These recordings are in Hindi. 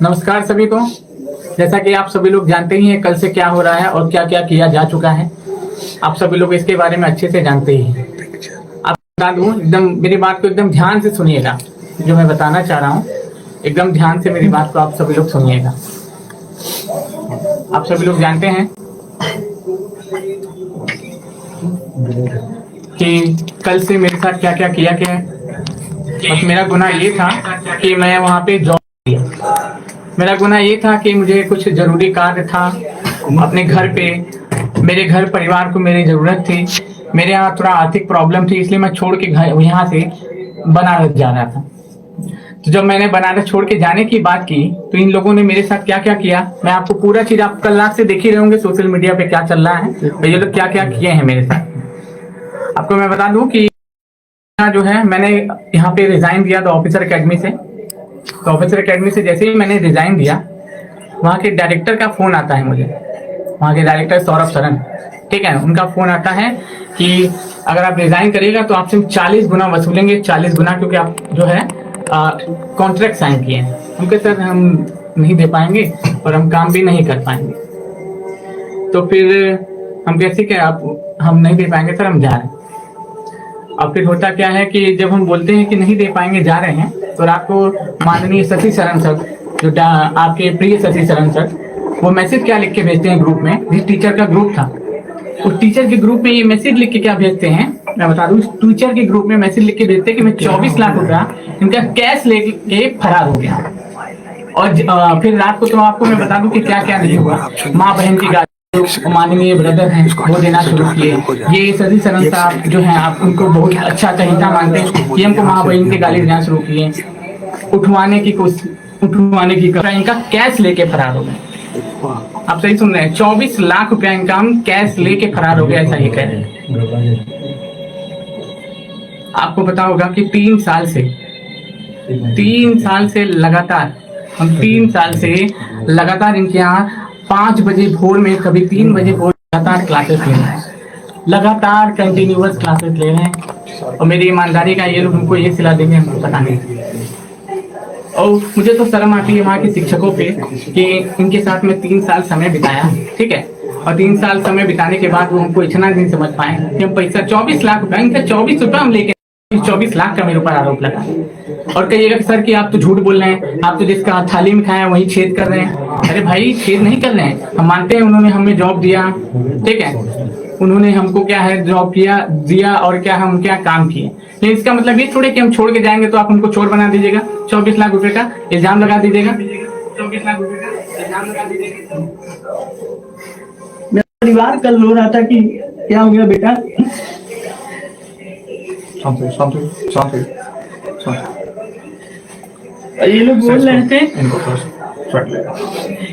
नमस्कार सभी को। जैसा कि आप सभी लोग जानते ही हैं कल से क्या हो रहा है और क्या क्या किया जा चुका है, आप सभी लोग इसके बारे में अच्छे से जानते ही हैं। आप बता दूं, एकदम मेरी बात को एकदम ध्यान से सुनिएगा। जो मैं बताना चाह रहा हूं एकदम ध्यान से मेरी बात को आप सभी लोग सुनिएगा। आप सभी लोग जानते हैं कि कल से मेरे साथ क्या क्या किया गया। बस मेरा गुनाह ये था कि मैं वहां पे जॉब किया। मेरा गुनाह ये था कि मुझे कुछ जरूरी कार्य था अपने घर पे, मेरे घर परिवार को मेरी जरूरत थी। मेरे यहाँ थोड़ा आर्थिक प्रॉब्लम थी, इसलिए मैं छोड़ के घर यहाँ से बनारस जा रहा था। तो जब मैंने बनारस छोड़ के जाने की बात की तो इन लोगों ने मेरे साथ क्या क्या किया, मैं आपको पूरा चीज आप कल रात से देख ही रहे होंगे सोशल मीडिया पे क्या चल रहा है। तो ये लोग क्या क्या किए हैं मेरे साथ, आपको मैं बता दूं कि जो है मैंने यहाँ पे रिजाइन दिया था ऑफिसर एकेडमी से। तो ऑफिसर एकेडमी से जैसे ही मैंने रिजाइन दिया, वहाँ के डायरेक्टर का फोन आता है मुझे, वहाँ के डायरेक्टर सौरभ सरन, ठीक है, उनका फोन आता है कि अगर आप रिजाइन करिएगा तो आपसे 40 गुना वसूलेंगे, 40 गुना, क्योंकि आप जो है कॉन्ट्रैक्ट साइन किए हैं। उनके सर हम नहीं दे पाएंगे और हम काम भी नहीं कर पाएंगे। तो फिर हम कैसे क्या आप हम नहीं दे पाएंगे सर, हम जा रहे हैं। और फिर होता क्या है कि जब हम बोलते हैं कि नहीं दे पाएंगे, जा रहे हैं, तो रात को माननीय शशि शरण सर, जो आपके प्रिय शशि शरण सर, वो मैसेज क्या लिख के भेजते हैं ग्रुप में। जिस टीचर का ग्रुप था उस टीचर के ग्रुप में ये मैसेज लिख के क्या भेजते हैं, मैं बता दूं, टीचर के ग्रुप में मैसेज लिख के भेजते हैं कि मैं 24 लाख रुपया इनका कैश लेके फरार हो गया। और फिर रात को तो आपको मैं बता दूं कि क्या क्या नहीं हुआ। माँ बहन की गाली माननीय ब्रदर हैं वो देना शुरू किए। ये शशि शरण साहब जो हैं, आप उनको बहुत अच्छा चहिता मानते हैं, ये हमको माँ बहन की गाली देना शुरू किए, उठवाने की इनका कैश लेके फरार हो गए। आप सही सुन रहे हैं, 24 लाख रुपया इनका हम कैश लेके फरार हो गया, ऐसा ये कह रहे हैं। आपको पता होगा कि 3 साल से लगातार हम 3 साल से लगातार इनके यहाँ 5 बजे भोर में, कभी 3 बजे भोर लगातार क्लासेस ले रहे हैं, लगातार कंटिन्यूअस क्लासेस ले रहे हैं। और मेरी ईमानदारी का ये लोग हमको ये सिला देंगे, हमको पता नहीं। और मुझे तो शर्म आती है वहाँ के शिक्षकों पे कि इनके साथ में 3 साल समय बिताया, ठीक है, और 3 साल समय बिताने के बाद वो हमको इतना नहीं समझ पाए कि हम पैसा 24 लाख रुपया, इनका 24 रुपया हम लेके 24 लाख का मेरे ऊपर आरोप लगा। और कहिएगा सर कि आप तो झूठ बोल रहे हैं, आप तो जिसका थाली में खाया वही छेद कर रहे हैं। अरे भाई, छेद नहीं कर रहे हैं, हम मानते हैं उन्होंने हमें जॉब दिया, ठीक है, उन्होंने हमको क्या है जॉब दिया और क्या हम क्या काम किए। लेकिन इसका मतलब ये थोड़े कि हम छोड़ के जाएंगे तो आप हमको चोर बना दीजिएगा, 24 लाख रुपए का इल्जाम लगा दीजिएगा, 24 लाख रुपए का इल्जाम लगा दीजिएगा। मेरा परिवार कल रो रहा था कि क्या हो गया बेटा, ये लोग बोल रहे थे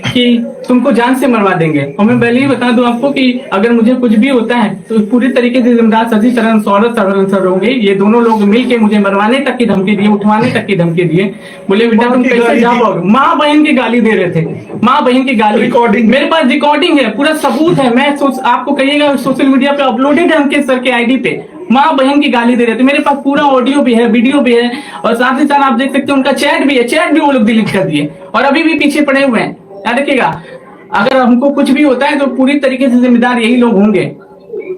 कि तुमको जान से मरवा देंगे। और मैं पहले ही बता दूं आपको कि अगर मुझे कुछ भी होता है तो पूरी तरीके से जिम्मेदार शशि शरण सौरभ शरण सर होंगे। ये दोनों लोग मिलके मुझे मरवाने तक की धमकी दिए, उठवाने तक की धमकी दिए। बोले बेटा तुम कैसे जा पाओगे, माँ बहन की गाली दे रहे थे, माँ बहन की गाली, रिकॉर्डिंग मेरे पास रिकॉर्डिंग है, पूरा सबूत है। मैं आपको कहिएगा सोशल मीडिया पे अपलोडेड है उनके सर के आईडी पे, माँ बहन की गाली दे रहे थे। मेरे पास पूरा ऑडियो भी है, वीडियो भी है, और साथ ही साथ आप देख सकते हैं उनका चैट भी है, चैट भी वो लोग डिलीट कर दिए और अभी भी पीछे पड़े हुए हैं। याद रखिएगा, अगर हमको कुछ भी होता है तो पूरी तरीके से जिम्मेदार यही लोग होंगे।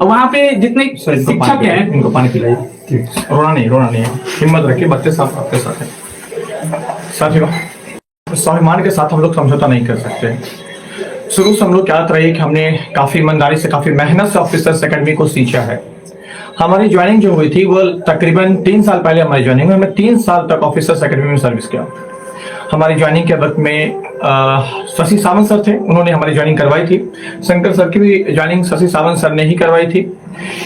और वहाँ पे जितने शिक्षक हैं, इनको पानी पिलाइए, रोना नहीं है, हिम्मत रखिए, बच्चे सब आपके साथ हैं। साथियों, स्वाभिमान के साथ हम लोग समझौता नहीं कर सकते। शुरू से हम लोग क्या रही कि हमने काफी ईमानदारी से, काफी मेहनत से ऑफिसर्स एकेडमी को सींचा है। हमारी ज्वाइनिंग जो हुई थी वो तकरीबन 3 साल पहले हमारी ज्वाइनिंग हुई। हमने 3 साल तक ऑफिसर्स एकेडमी में सर्विस किया। हमारी ज्वाइनिंग के वक्त में शशि सावंत सर थे, उन्होंने हमारी ज्वाइनिंग करवाई थी। शंकर सर की भी ज्वाइनिंग शशि सावंत सर ने ही करवाई थी।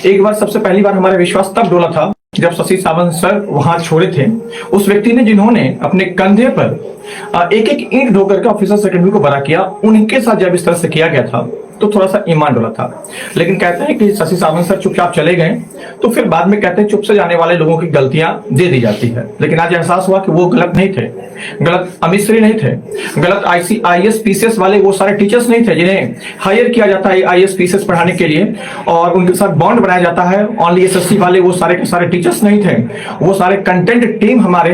एक बार, सबसे पहली बार हमारा विश्वास तब डोला था जब शशि सावंत सर वहां छोड़े थे। उस व्यक्ति ने जिन्होंने अपने कंधे पर एक एक ईंट ढोकर के ऑफिसर्स एकेडमी को बड़ा किया, उनके साथ जब इस तरह से किया गया था तो थोड़ा सा ईमान डोला था। लेकिन कहते हैं कि शशि सावंत सर चुपचाप चले गए तो फिर बाद में कहते हैं चुप से जाने वाले लोगों की गलतियां दे दी जाती है। लेकिन आज एहसास हुआ कि वो गलत नहीं थे, गलत अमित श्री नहीं थे, गलत IAS PCS वाले वो सारे टीचर्स नहीं थे जिन्हें हायर किया जाता है IAS PCS पढ़ाने के लिए और उनके साथ बॉन्ड बनाया जाता है। ओनली SSC वाले वो सारे के सारे टीचर्स नहीं थे, वो सारे कंटेंट टीम हमारे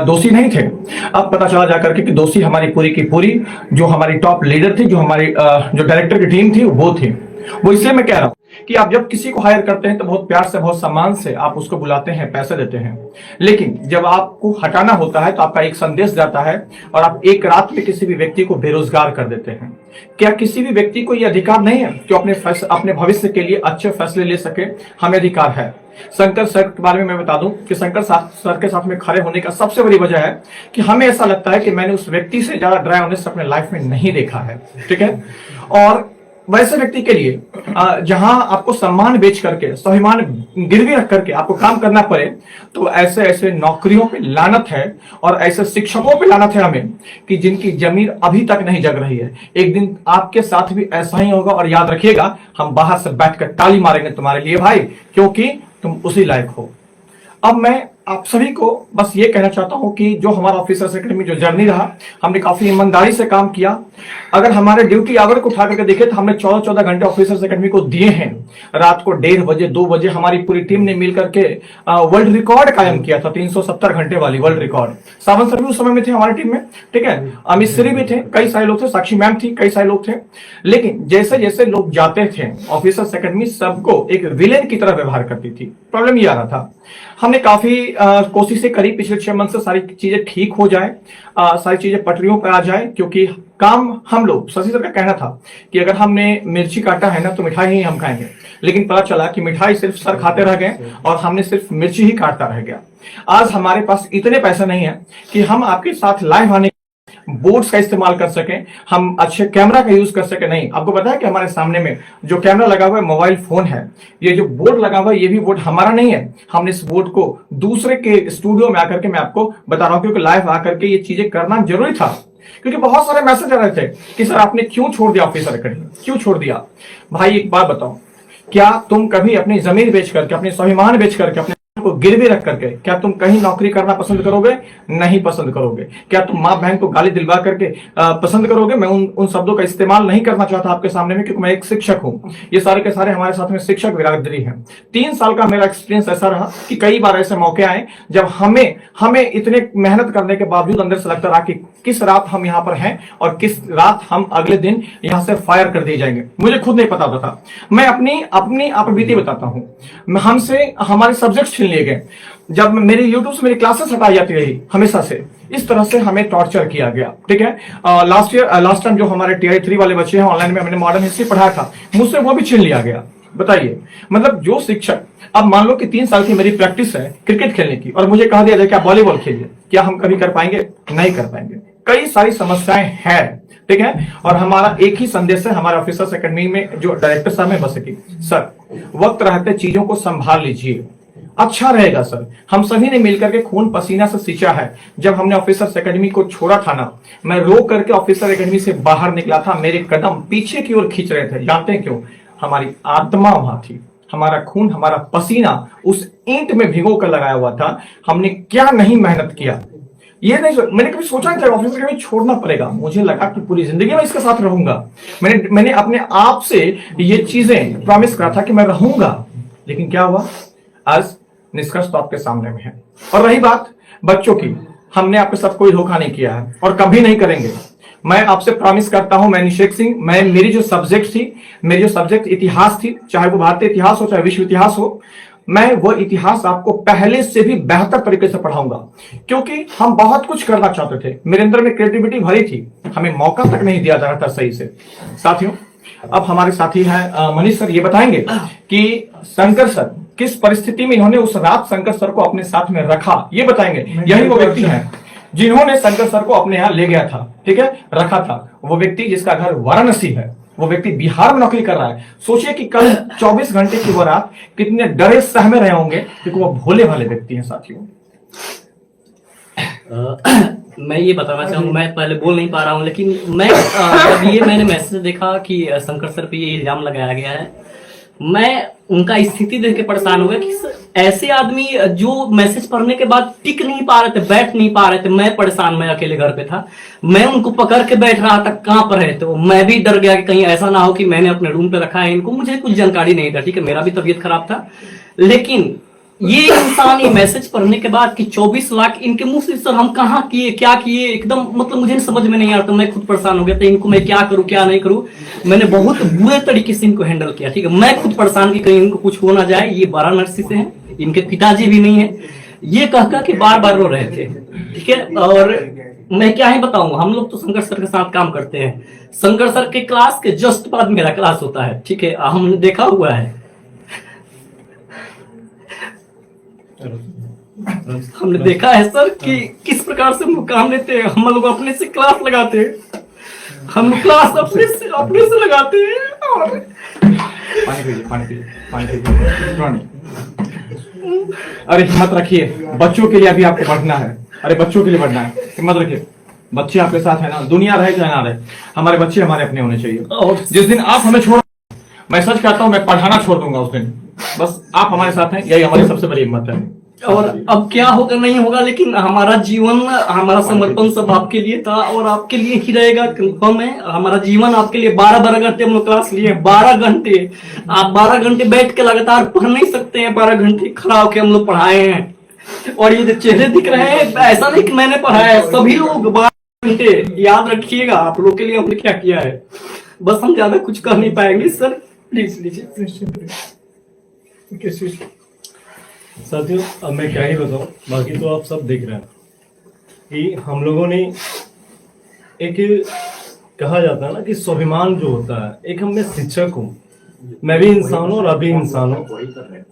दोषी नहीं थे। अब पता चला जाकर के कि दोषी हमारी पूरी की पूरी जो हमारी टॉप लीडर थी, जो हमारी जो डायरेक्टर की टीम थी वो थी। वो इसलिए मैं कह रहा हूं कि आप जब किसी को हायर करते हैं तो बहुत प्यार से, बहुत सम्मान से आप उसको बुलाते हैं, पैसे देते हैं, लेकिन जब आपको हटाना होता है तो आपका एक संदेश जाता है और आप एक रात में किसी भी व्यक्ति को बेरोजगार कर देते हैं। क्या किसी भी व्यक्ति को यह अधिकार नहीं है कि अपने भविष्य के लिए अच्छे फैसले ले सके? हमें अधिकार है। शंकर सर के बारे में मैं बता दूं कि शंकर सर के साथ में खड़े होने का सबसे बड़ी वजह है कि हमें ऐसा लगता है कि मैंने उस व्यक्ति से ज्यादा ड्राई ऑनेस्ट अपने लाइफ में नहीं देखा है, ठीक है। और वैसे व्यक्ति के लिए जहां आपको सम्मान बेच करके, स्वाभिमान गिरवी रख करके आपको काम करना पड़े, तो ऐसे ऐसे नौकरियों पे लानत है और ऐसे शिक्षकों पे लानत है हमें कि जिनकी जमीन अभी तक नहीं जग रही है। एक दिन आपके साथ भी ऐसा ही होगा और याद रखिएगा, हम बाहर से बैठकर ताली मारेंगे तुम्हारे लिए भाई, क्योंकि तुम उसी लायक हो। अब मैं आप सभी को बस ये कहना चाहता हूं कि जो हमारा ऑफिसर्स एकेडमी जो जर्नी रहा, हमने काफी ईमानदारी से काम किया। अगर हमारे ड्यूटी आवर को उठा करके देखे तो हमने 14-14 घंटे ऑफिसर्स एकेडमी को दिए हैं। रात को 1:30 बजे 2 बजे हमारी पूरी टीम ने मिलकर के वर्ल्ड रिकॉर्ड कायम किया था, 370 घंटे वाली वर्ल्ड रिकॉर्ड। सावन सर भी उस समय में थे हमारी टीम में, ठीक है। अमित श्री भी थे, कई सारे लोग थे, साक्षी मैम थी, कई सारे लोग थे। लेकिन जैसे जैसे लोग जाते थे, ऑफिसर्स एकेडमी सबको एक विलेन की तरह व्यवहार करती थी। प्रॉब्लम ये आ रहा था, हमने काफी कोशिशें करी पिछले 6 मंथ से सारी चीजें ठीक हो जाए, सारी चीजें पटरियों पर आ जाए, क्योंकि काम हम लोग, शशि सर का कहना था कि अगर हमने मिर्ची काटा है ना तो मिठाई ही हम खाएंगे। लेकिन पता चला कि मिठाई सिर्फ सर खाते रह गए और हमने सिर्फ मिर्ची ही काटता रह गया। आज हमारे पास इतने पैसे नहीं है कि हम आपके साथ लाइव आने बोर्ड्स का इस्तेमाल कर सकें, हम अच्छे कैमरा का यूज कर सके। नहीं, आपको पता है कि हमारे सामने में जो कैमरा लगा हुआ है मोबाइल फोन है। ये जो बोर्ड लगा हुआ है ये भी बोर्ड हमारा नहीं है, हमने इस बोर्ड को दूसरे के स्टूडियो में आकर के, मैं आपको बता रहा हूं क्योंकि लाइव आकर के ये चीजें करना जरूरी था। क्योंकि बहुत सारे मैसेज आ रहे थे कि सर आपने क्यों छोड़ दिया ऑफिसर एकेडमी, क्यों छोड़ दिया? भाई एक बात बताओ, क्या तुम कभी अपनी जमीन बेच करके, अपने स्वाभिमान बेच करके, अपने को गिरवी रख करके क्या तुम कहीं नौकरी करना पसंद करोगे? नहीं पसंद करोगे। क्या तुम माँ बहन को गाली दिलवा करके पसंद करोगे? मैं उन शब्दों का इस्तेमाल नहीं करना चाहता आपके सामने में, क्योंकि मैं एक शिक्षक हूं। ये सारे के सारे हमारे साथ में शिक्षक बिरादरी हैं। 3 साल का मेरा एक्सपीरियंस ऐसा रहा कि कई बार ऐसे मौके आए जब हमें इतने मेहनत करने के बावजूद अंदर से लगता रहा कि किस रात हम यहाँ पर हैं और किस रात हम अगले दिन यहाँ से फायर कर दिए जाएंगे। मुझे खुद नहीं पता था। मैं अपनी आपबीती बताता हूँ। हमसे हमारे सब्जेक्ट छीन लिए गए। जब मेरी यूट्यूब से मेरी क्लासेस हटाई जाती रही हमेशा से, इस तरह से हमें टॉर्चर किया गया, ठीक है। लास्ट टाइम जो हमारे TI 3 वाले बच्चे हैं ऑनलाइन में, हमने मॉडर्न हिस्ट्री पढ़ाया था, मुझसे वो भी छीन लिया गया। बताइए, मतलब जो शिक्षक, अब मान लो कि 3 साल की मेरी प्रैक्टिस है क्रिकेट खेलने की और मुझे कहा दिया जाए कि आप वॉलीबॉल खेलिए, क्या हम कभी कर पाएंगे? नहीं कर पाएंगे। कई सारी समस्याएं हैं, ठीक है। और हमारा एक ही संदेश है हमारे ऑफिसर्स एकेडमी में जो डायरेक्टर साहब है, बस की सर वक्त रहते चीजों को संभाल लीजिए, अच्छा रहेगा सर। हम सभी ने मिलकर के खून पसीना से सींचा है। जब हमने ऑफिसर्स एकेडमी को छोड़ा था ना, मैं रो करके ऑफिसर एकेडमी से बाहर निकला था, मेरे कदम पीछे की ओर खींच रहे थे। जानते हैं क्यों? हमारी आत्मा वहां थी, हमारा खून, हमारा पसीना उस ईंट में भिगो कर लगाया हुआ था। हमने क्या नहीं मेहनत किया, ये नहीं मैंने कभी सोचा नहीं था ऑफिसर एकेडमी छोड़ना पड़ेगा। मुझे लगा कि पूरी जिंदगी में इसके साथ रहूंगा। मैंने अपने आप से ये चीजें प्रॉमिस करा था कि मैं रहूंगा, लेकिन क्या हुआ? आज निष्कर्ष तो आपके सामने में है। और रही बात बच्चों की, हमने आपके साथ कोई धोखा नहीं किया है और कभी नहीं करेंगे। मैं आपसे प्रॉमिस करता हूं, मैं निषेक सिंह, मेरी जो सब्जेक्ट इतिहास थी, चाहे वो भारतीय इतिहास हो चाहे विश्व इतिहास हो, मैं वो इतिहास आपको पहले से भी बेहतर तरीके से पढ़ाऊंगा, क्योंकि हम बहुत कुछ करना चाहते थे। मेरे अंदर में क्रिएटिविटी भरी थी, हमें मौका तक नहीं दिया जा रहा था सही से। साथियों, अब हमारे साथी हैं मनीष सर, ये बताएंगे कि शंकर सर किस परिस्थिति में इन्होंने उस रात शंकर सर को अपने साथ में रखा, ये बताएंगे। यही वो व्यक्ति हैं जिन्होंने शंकर सर को अपने यहाँ ले गया था, ठीक है, रखा था। वो व्यक्ति जिसका घर वाराणसी है, वो व्यक्ति बिहार में नौकरी कर रहा है। सोचिए कि कल 24 घंटे की वो रात कितने डरे सहमे रहे होंगे, क्योंकि वो भोले भाले व्यक्ति हैं। साथियों, मैं ये बताना चाहूंगा, मैं पहले बोल नहीं पा रहा हूँ, लेकिन मैं जब मैंने मैसेज देखा कि शंकर सर पे ये इल्जाम लगाया गया है, मैं उनका स्थिति देख के परेशान हो गया कि ऐसे आदमी जो मैसेज पढ़ने के बाद टिक नहीं पा रहे थे, बैठ नहीं पा रहे थे। मैं परेशान, मैं अकेले घर पे था, मैं उनको पकड़ के बैठ रहा था, कहाँ पर है। तो मैं भी डर गया कि कहीं ऐसा ना हो कि मैंने अपने रूम पे रखा है इनको, मुझे कुछ जानकारी नहीं था, ठीक है, मेरा भी तबीयत खराब था। लेकिन ये इंसान ये मैसेज पढ़ने के बाद कि 24 लाख इनके मुंह से, सर हम कहाँ किए, क्या किए, एकदम मतलब मुझे समझ में नहीं आ रहा था। मैं खुद परेशान हो गया था, इनको मैं क्या करूं क्या नहीं करूं। मैंने बहुत बुरे तरीके से इनको हैंडल किया, ठीक है। मैं खुद परेशान कि कहीं इनको कुछ हो ना जाए। ये वाराणसी से हैं, इनके पिताजी भी नहीं है। ये कह के बार बार रो रहे थे, ठीक है। और मैं क्या ही बताऊं, हम लोग तो शंकर सर के साथ काम करते हैं। शंकर सर के क्लास के जस्ट बाद मेरा क्लास होता है, ठीक है, हमने देखा हुआ है। हमने देखा है सर कि किस प्रकार से हम लोग काम लेते हैं। हम लोग अपने से क्लास लगाते हैं, हम क्लास अपने से लगाते हैं। और पानी पीजिए, पानी पीजिए, पानी पीजिए। रोनी, अरे हिम्मत रखिए, बच्चों के लिए अभी आपको बढ़ना है। अरे बच्चों के लिए बढ़ना है, हिम्मत रखिए। बच्चे आपके साथ है ना, दुनिया रहे चाहे ना रहे, हमारे बच्चे हमारे अपने होने चाहिए। और जिस दिन आप हमें छोड़, मैं सच कहता हूँ, मैं पढ़ाना छोड़ दूंगा उस दिन। बस आप हमारे साथ हैं, यही हमारी सबसे बड़ी हिम्मत है। और अब क्या होगा नहीं होगा, लेकिन हमारा जीवन, हमारा समर्पण सब आपके लिए था और आपके लिए ही रहेगा। कंफर्म है, हमारा जीवन आपके लिए। 12 घंटे हम लोग क्लास लिए, 12 घंटे। आप 12 घंटे बैठ के लगातार पढ़ नहीं सकते हैं, 12 घंटे खड़ा होकर हम लोग पढ़ाए हैं। और ये जो चेहरे दिख रहे हैं, ऐसा नहीं कि मैंने पढ़ाया है, सभी लोग 12 घंटे। याद रखिएगा आप लोग के लिए हमने क्या किया है। बस हम ज्यादा कुछ कर नहीं पाएंगे सर, प्लीज लीजिए। साथियों, अब मैं क्या ही बताऊं, बाकी तो आप सब देख रहे हैं कि हम लोगों ने एक, कहा जाता है ना कि स्वाभिमान जो होता है, एक हम, मैं शिक्षक हूं, मैं भी इंसान हूं और आप भी इंसान हूं,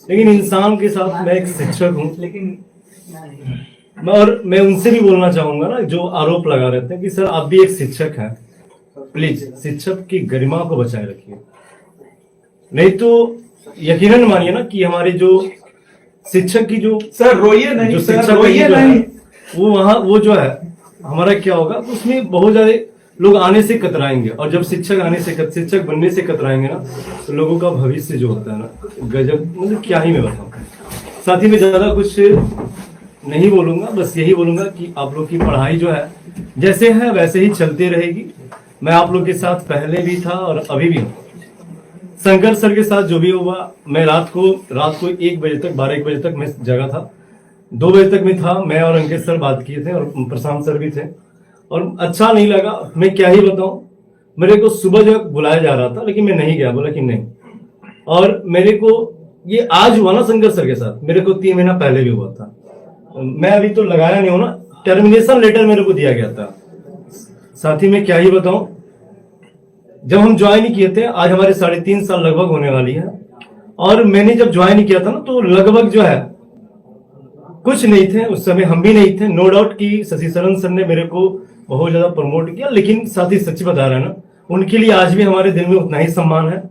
लेकिन इंसान के साथ मैं एक शिक्षक हूं। और मैं उनसे भी बोलना चाहूंगा ना जो आरोप लगा रहते हैं कि सर आप भी एक शिक्षक हैं, प्लीज शिक्षक की गरिमा को बचाए रखिए। नहीं तो यकीनन मानिए ना कि हमारे जो शिक्षक की जो, सर रोइए नहीं, जो सर शिक्षक रोइए नहीं। वो वहां, वो जो है हमारा क्या होगा, उसमें बहुत ज्यादा लोग आने से कतराएंगे। और जब शिक्षक शिक्षक बनने से कतराएंगे ना, तो लोगों का भविष्य जो होता है ना, गजब, मतलब क्या ही मैं बताऊं। साथ ही में ज्यादा कुछ नहीं बोलूंगा, बस यही बोलूंगा कि आप लोग की पढ़ाई जो है जैसे है वैसे ही चलती रहेगी। मैं आप लोग के साथ पहले भी था और अभी भी हूँ। शंकर सर के साथ जो भी हुआ, मैं रात को 1 बजे तक, 12-1 बजे तक मैं जगा था। 2 बजे तक मैं था, मैं और अंकित सर बात किए थे और प्रशांत सर भी थे। और अच्छा नहीं लगा, मैं क्या ही बताऊं। मेरे को सुबह जब बुलाया जा रहा था, लेकिन मैं नहीं गया, बोला कि नहीं। और मेरे को ये आज हुआ ना शंकर सर के साथ, मेरे को 3 महीना पहले भी हुआ था। मैं अभी तो लगाया नहीं हूं ना, टर्मिनेशन लेटर मेरे को दिया गया था। साथ ही में क्या ही बताऊं, जब हम ज्वाइन किए थे, आज हमारे 3.5 साल लगभग होने वाली है। और मैंने जब ज्वाइन किया था ना, तो लगभग जो है कुछ नहीं थे उस समय, हम भी नहीं थे। नो डाउट कि शशि शरण सर ने मेरे को बहुत ज्यादा प्रमोट किया, लेकिन साथ ही सच बता रहा है ना, उनके लिए आज भी हमारे दिल में उतना ही सम्मान है।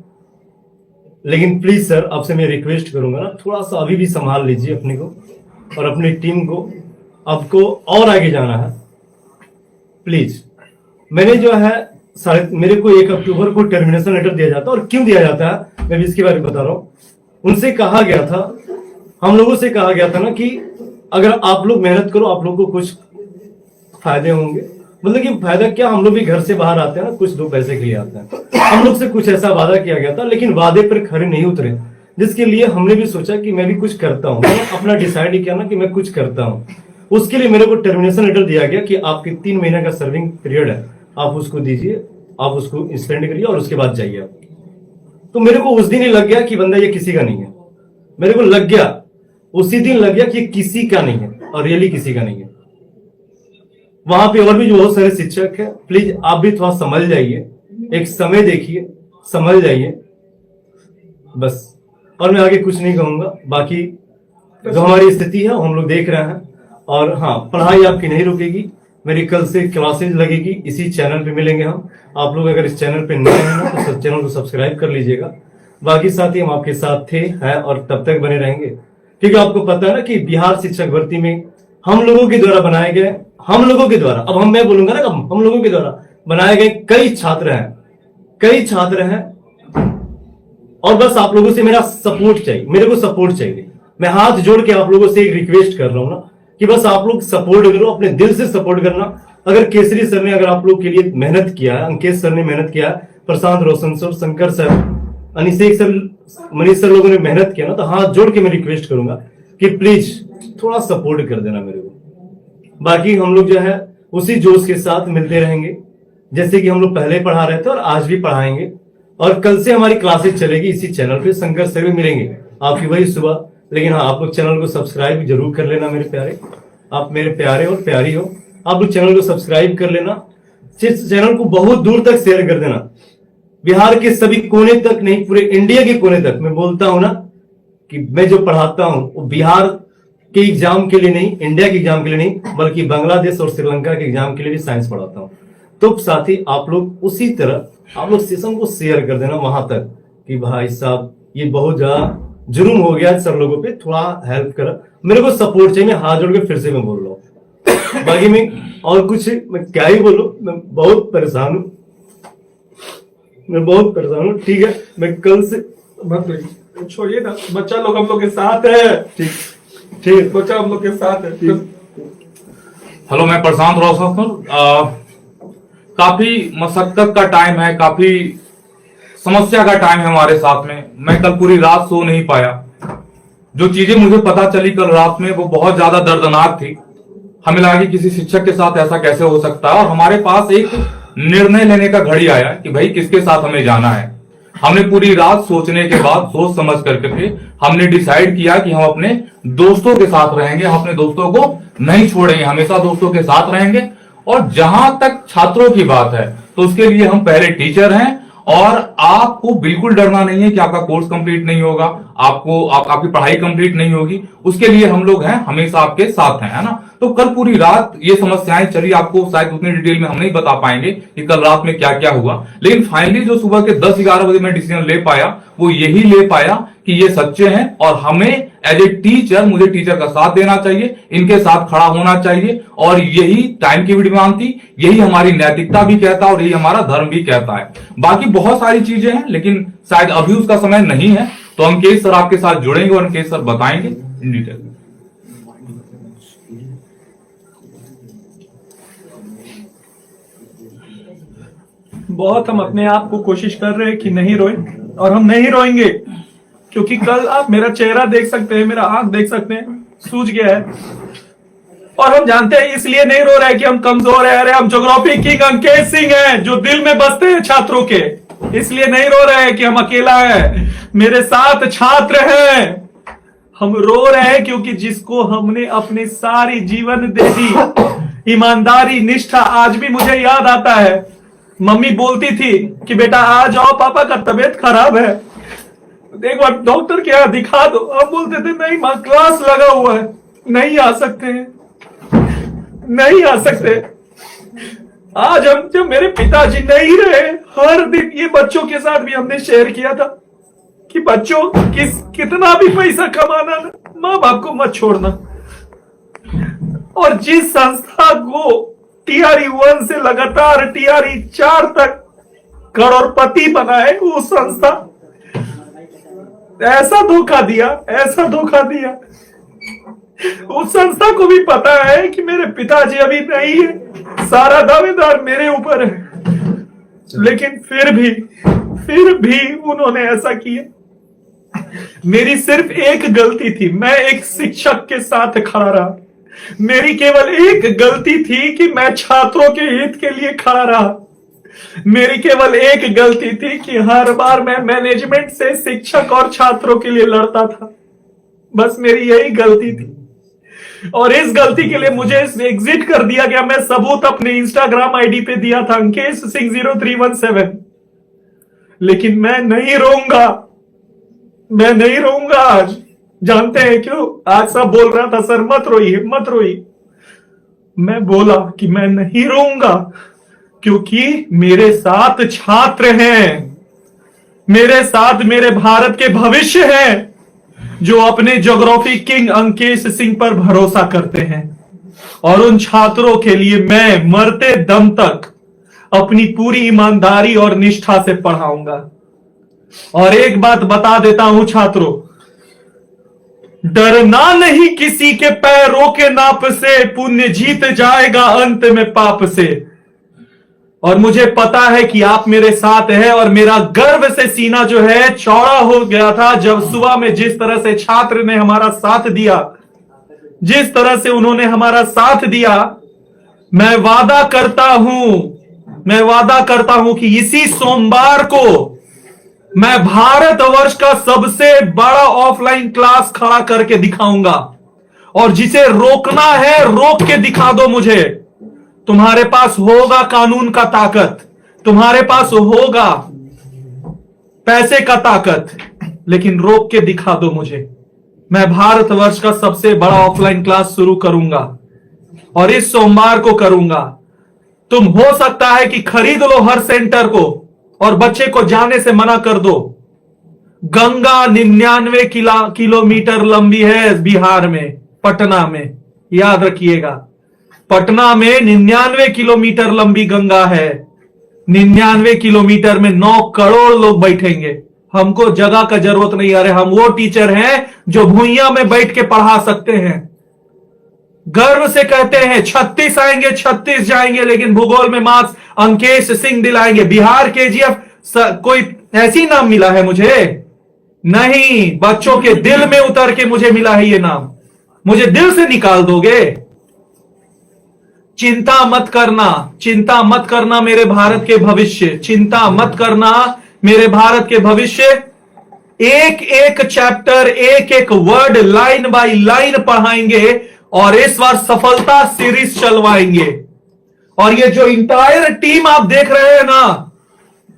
लेकिन प्लीज सर, आपसे मैं रिक्वेस्ट करूंगा ना, थोड़ा सा अभी भी संभाल लीजिए अपने को और अपनी टीम को। आपको और आगे जाना है, प्लीज। मैंने जो है मेरे को 1 अक्टूबर को टर्मिनेशन लेटर दिया जाता है। और क्यों दिया जाता है, मैं भी इसके बारे में बता रहा हूं। उनसे कहा गया था, हम लोगों से कहा गया था ना कि अगर आप लोग मेहनत करो, आप लोग को कुछ फायदे होंगे। मतलब कि फायदा क्या, हम लोग भी घर से बाहर आते हैं ना, कुछ लोग पैसे के लिए आते हैं। हम लोग से कुछ ऐसा वादा किया गया था, लेकिन वादे पर खरे नहीं उतरे, जिसके लिए हमने भी सोचा कि मैं भी कुछ करता हूँ। अपना डिसाइड किया ना कि मैं कुछ करता हूँ। उसके लिए मेरे को टर्मिनेशन लेटर दिया गया कि आपके 3 महीने का सर्विंग पीरियड है, आप उसको दीजिए, आप उसको स्पेंड करिए और उसके बाद जाइए। तो मेरे को उस दिन ही लग गया कि बंदा ये किसी का नहीं है। मेरे को लग गया, उसी दिन लग गया कि ये किसी का नहीं है, और रियली किसी का नहीं है। वहां पे और भी जो बहुत सारे शिक्षक है, प्लीज आप भी थोड़ा समझ जाइए, एक समय देखिए, समझ जाइए बस। और मैं आगे कुछ नहीं कहूंगा। बाकी जो हमारी स्थिति है हम लोग देख रहे हैं। और हाँ, पढ़ाई आपकी नहीं रुकेगी, मेरी कल से क्लासेज लगेगी, इसी चैनल पे मिलेंगे हम। आप लोग अगर इस चैनल पे नए हैं ना, तो चैनल को सब्सक्राइब कर लीजिएगा। बाकी साथी हम आपके साथ थे, हैं और तब तक बने रहेंगे, क्योंकि आपको पता है ना कि बिहार शिक्षक भर्ती में हम लोगों के द्वारा बनाए गए, हम लोगों के द्वारा, अब मैं बोलूंगा ना, हम लोगों के द्वारा बनाए गए कई छात्र हैं और बस आप लोगों से मेरा सपोर्ट चाहिए, मेरे को सपोर्ट चाहिए। मैं हाथ जोड़ के आप लोगों से एक रिक्वेस्ट कर रहा हूं ना कि बस आप लोग सपोर्ट करो, अपने दिल से सपोर्ट करना। अगर केसरी सर ने अगर आप लोग के लिए मेहनत किया है, अंकेश सर ने मेहनत किया है, Prashant Roshan sir, Shankar sir, Anishek sir, Manish sir लोगों ने मेहनत किया ना, तो हाथ जोड़ के मैं रिक्वेस्ट करूंगा कि प्लीज थोड़ा सपोर्ट कर देना मेरे को। बाकी हम लोग जो है उसी जोश के साथ मिलते रहेंगे जैसे कि हम लोग पहले पढ़ा रहे थे और आज भी पढ़ाएंगे। और कल से हमारी क्लासेस चलेगी इसी चैनल पे, शंकर सर भी मिलेंगे आपकी वही सुबह। लेकिन हाँ, आप लोग चैनल को सब्सक्राइब जरूर कर लेना मेरे प्यारे, आप मेरे प्यारे और प्यारी हो, आप लोग चैनल को सब्सक्राइब कर लेना, चैनल को बहुत दूर तक शेयर कर देना, बिहार के सभी कोने तक नहीं, पूरे इंडिया के कोने तक। मैं बोलता हूं ना कि मैं जो पढ़ाता हूं वो बिहार के एग्जाम के लिए नहीं, इंडिया के एग्जाम के लिए नहीं, बल्कि बांग्लादेश और श्रीलंका के एग्जाम के लिए भी साइंस पढ़ाता हूं। तो साथी आप लोग उसी तरह आप लोग सेशन को शेयर कर देना वहां तक कि भाई साहब ये बहुत ज्यादा जुर्म हो गया सर लोगों पे, थोड़ा हेल्प करा, मेरे को सपोर्ट चाहिए। मैं हाथ जोड़ के फिर से मैं बोल रहा हूँ, बाकी मैं और कुछ मैं क्या ही बोलूं, मैं बहुत परेशान हूं, मैं बहुत परेशान हूं। ठीक है, मैं कल से मत छोड़िए ना, बच्चा लोग हम लोग के साथ है। ठीक ठीक बच्चा हम लोग के साथ है। हेलो, मैं प्रशांत रोशन सर। काफी मशक्कत का टाइम है, काफी समस्या का टाइम है हमारे साथ में। मैं कल पूरी रात सो नहीं पाया। जो चीजें मुझे पता चली कल रात में वो बहुत ज्यादा दर्दनाक थी। हमें लगा कि किसी शिक्षक के साथ ऐसा कैसे हो सकता है, और हमारे पास एक निर्णय लेने का घड़ी आया कि भाई किसके साथ हमें जाना है। हमने पूरी रात सोचने के बाद, सोच समझ करके फिर हमने डिसाइड किया कि हम अपने दोस्तों के साथ रहेंगे, हम अपने दोस्तों को नहीं छोड़ेंगे, हमेशा दोस्तों के साथ रहेंगे। और जहां तक छात्रों की बात है तो उसके लिए हम पहले टीचर हैं, और आपको बिल्कुल डरना नहीं है कि आपका कोर्स कंप्लीट नहीं होगा, आपकी पढ़ाई कंप्लीट नहीं होगी। उसके लिए हम लोग हैं, हमेशा आपके साथ हैं, है ना। तो कल पूरी रात ये समस्याएं चली, आपको शायद उतनी डिटेल में हम नहीं बता पाएंगे कि कल रात में क्या क्या हुआ, लेकिन फाइनली जो सुबह के 10-11 बजे मैं डिसीजन ले पाया वो यही ले पाया कि ये सच्चे हैं, और हमें एज ए टीचर, मुझे टीचर का साथ देना चाहिए, इनके साथ खड़ा होना चाहिए। और यही टाइम की भी डिमांड थी, यही हमारी नैतिकता भी कहता है और यही हमारा धर्म भी कहता है। बाकी बहुत सारी चीजें हैं लेकिन शायद अभी उसका समय नहीं है, तो अंकेश सर आपके साथ जुड़ेंगे और अंकेश सर बताएंगे इन डिटेल। बहुत हम अपने आप को कोशिश कर रहे हैं कि नहीं रोए, और हम नहीं रोएंगे क्योंकि कल आप मेरा चेहरा देख सकते हैं, मेरा आंख देख सकते हैं, सूज गया है। और हम जानते हैं इसलिए नहीं रो रहे हैं कि हम कमजोर हैं। अरे हम ज्योग्राफी किंग अंकेश सिंह हैं जो दिल में बसते हैं छात्रों के, इसलिए नहीं रो रहे हैं कि हम अकेला है, मेरे साथ छात्र हैं। हम रो रहे हैं क्योंकि जिसको हमने अपनी सारी जीवन दे दी, ईमानदारी, निष्ठा, आज भी मुझे याद आता है मम्मी बोलती थी कि बेटा आ जाओ, पापा का तबीयत खराब है, एक बार डॉक्टर के यहाँ दिखा दो। हम बोलते थे नहीं मां, क्लास लगा हुआ है, नहीं आ सकते हैं, नहीं आ सकते। आज हम, जब मेरे पिताजी नहीं रहे, हर दिन ये बच्चों के साथ भी हमने शेयर किया था कि बच्चों कितना भी पैसा कमाना, माँ बाप को मत छोड़ना। और जिस संस्था को टीआरई 1 से लगातार टीआरई 4 तक करोड़पति बनाए, वो संस्था ऐसा धोखा दिया, ऐसा धोखा दिया। उस संस्था को भी पता है कि मेरे पिताजी अभी नहीं है, सारा दावेदार मेरे ऊपर है, लेकिन फिर भी उन्होंने ऐसा किया। मेरी सिर्फ एक गलती थी, मैं एक शिक्षक के साथ खड़ा रहा। मेरी केवल एक गलती थी कि मैं छात्रों के हित के लिए खड़ा रहा। मेरी केवल एक गलती थी कि हर बार मैं मैनेजमेंट से शिक्षक और छात्रों के लिए लड़ता था। बस मेरी यही गलती थी, और इस गलती के लिए मुझे एग्जिट कर दिया गया। मैं सबूत अपने इंस्टाग्राम आईडी पे दिया था, अंकेश सिंह 0317। लेकिन मैं नहीं रोऊंगा, मैं नहीं रोऊंगा आज। जानते हैं क्यों? आज सब बोल रहा था सर मत रोइए, मत रोइए। मैं बोला कि मैं नहीं रोऊंगा क्योंकि मेरे साथ छात्र हैं, मेरे साथ मेरे भारत के भविष्य हैं जो अपने ज्योग्राफी किंग अंकेश सिंह पर भरोसा करते हैं। और उन छात्रों के लिए मैं मरते दम तक अपनी पूरी ईमानदारी और निष्ठा से पढ़ाऊंगा। और एक बात बता देता हूं छात्रों, डरना नहीं किसी के पैरों के नाप से, पुण्य जीत जाएगा अंत में पाप से। और मुझे पता है कि आप मेरे साथ हैं, और मेरा गर्व से सीना जो है चौड़ा हो गया था जब सुबह में जिस तरह से छात्र ने हमारा साथ दिया, जिस तरह से उन्होंने हमारा साथ दिया। मैं वादा करता हूं कि इसी सोमवार को मैं भारतवर्ष का सबसे बड़ा ऑफलाइन क्लास खड़ा करके दिखाऊंगा, और जिसे रोकना है रोक के दिखा दो मुझे। तुम्हारे पास होगा कानून का ताकत, तुम्हारे पास होगा पैसे का ताकत, लेकिन रोक के दिखा दो मुझे। मैं भारतवर्ष का सबसे बड़ा ऑफलाइन क्लास शुरू करूंगा, और इस सोमवार को करूंगा। तुम हो सकता है कि खरीद लो हर सेंटर को और बच्चे को जाने से मना कर दो। गंगा 99 किलोमीटर लंबी है बिहार में, पटना में, याद रखिएगा। पटना में 99 किलोमीटर लंबी गंगा है। 99 किलोमीटर में 9 करोड़ लोग बैठेंगे। हमको जगह का जरूरत नहीं। अरे हम वो टीचर हैं जो भुइयां में बैठ के पढ़ा सकते हैं। गर्व से कहते हैं 36 आएंगे, 36 जाएंगे, लेकिन भूगोल में मार्क्स अंकेश सिंह दिलाएंगे। बिहार केजीएफ कोई ऐसी नाम मिला है मुझे? नहीं, बच्चों के दिल में उतर के मुझे मिला है ये नाम। मुझे दिल से निकाल दोगे? चिंता मत करना मेरे भारत के भविष्य, चिंता मत करना मेरे भारत के भविष्य। एक एक चैप्टर, एक एक वर्ड लाइन बाय लाइन पढ़ाएंगे, और इस बार सफलता सीरीज चलवाएंगे। और ये जो इंटायर टीम आप देख रहे हैं ना,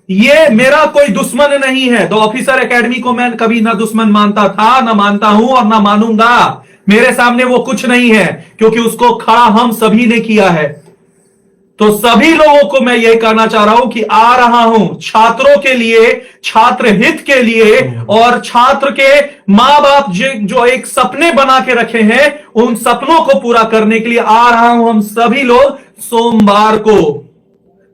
ये मेरा कोई दुश्मन नहीं है। द ऑफिसर एकेडमी को मैं कभी ना दुश्मन मानता था, ना मानता हूं और ना मानूंगा। मेरे सामने वो कुछ नहीं है, क्योंकि उसको खड़ा हम सभी ने किया है। तो सभी लोगों को मैं यही कहना चाह रहा हूं कि आ रहा हूं छात्रों के लिए, छात्र हित के लिए, और छात्र के मां बाप जो एक सपने बना के रखे हैं, उन सपनों को पूरा करने के लिए आ रहा हूं। हम सभी लोग सोमवार को,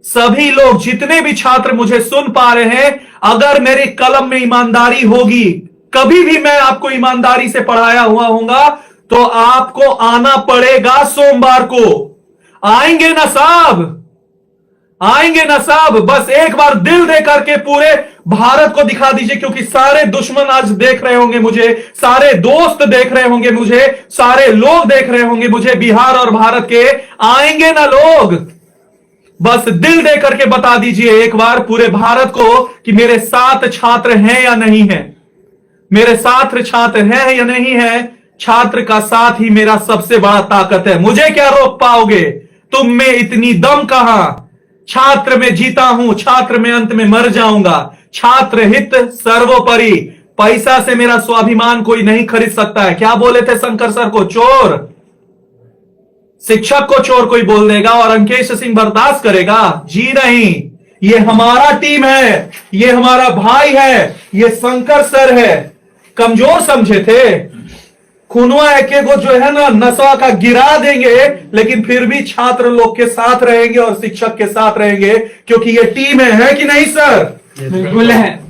सभी लोग जितने भी छात्र मुझे सुन पा रहे हैं, अगर मेरी कलम में ईमानदारी होगी, कभी भी मैं आपको ईमानदारी से पढ़ाया हुआ होऊंगा, तो आपको आना पड़ेगा सोमवार को। आएंगे ना साहब? आएंगे ना साहब? बस एक बार दिल दे करके पूरे भारत को दिखा दीजिए, क्योंकि सारे दुश्मन आज देख रहे होंगे मुझे, सारे दोस्त देख रहे होंगे मुझे, सारे लोग देख रहे होंगे मुझे बिहार और भारत के। आएंगे ना लोग? बस दिल दे करके बता दीजिए एक बार पूरे भारत को कि मेरे साथ छात्र हैं या नहीं है, मेरे साथ छात्र हैं या नहीं है। छात्र का साथ ही मेरा सबसे बड़ा ताकत है। मुझे क्या रोक पाओगे? तुम में इतनी दम कहां? छात्र में जीता हूं, छात्र में अंत में मर जाऊंगा। छात्र हित सर्वोपरि। पैसा से मेरा स्वाभिमान कोई नहीं खरीद सकता है। क्या बोले थे शंकर सर को? चोर। शिक्षक को चोर कोई बोल देगा और अंकेश सिंह बर्दाश्त करेगा? जी नहीं। ये हमारा टीम है, ये हमारा भाई है, ये शंकर सर है। कमजोर समझे थे? खुनवा एक को जो है ना नशा का गिरा देंगे, लेकिन फिर भी छात्र लोग के साथ रहेंगे और शिक्षक के साथ रहेंगे, क्योंकि ये टीम है कि नहीं सर? बिल्कुल है।